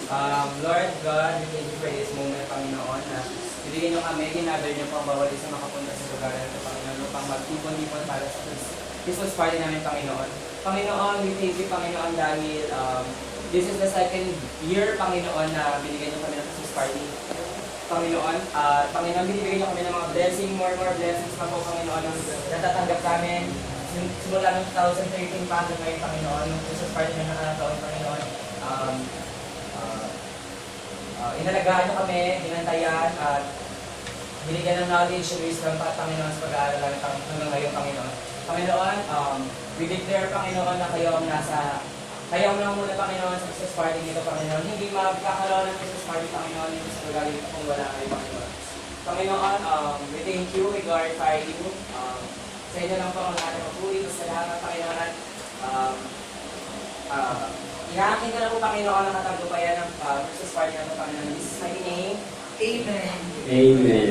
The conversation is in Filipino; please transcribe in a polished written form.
Lord God, we thank you for this moment, Panginoon, na bibigyan niyo kami, ginabay niyo po ang bawat isa makapunta sa lugar na ito, Panginoon, upang magtipon-tipon para sa Christmas party namin, Panginoon. Panginoon, we thank you, Panginoon, dahil this is the second year, Panginoon, na binigyan niyo kami ng Christmas party. Panginoon, Panginoon, binibigyan niyo kami ng mga blessing, more blessings pa po, Panginoon, ang natatanggap namin. Simula ng 2013 pa hanggang ngayon, Panginoon, yung Christmas party na nakataon, Panginoon. Inalagaan niyo kami, inantayan, at binigyan ng knowledge and wisdom pa, Panginoon, sa pag-aaral namin hanggang ngayon, Panginoon. Panginoon, we declare, Panginoon, na kayo ang kayo ang muna, Panginoon, sa Christmas party nito, Panginoon. Hindi magkakaroon ng Christmas party, Panginoon, dito sa lugar dito kung wala kayo, Panginoon. Panginoon, we thank you, we glorify you. Sa inyo lang po ang lahat ng papuri, salamat, Panginoon, at ihaakin ko na po, Panginoon, ang katagdupayan ng Christmas party na ito, Panginoon. In Jesus' mighty name, Amen. Amen.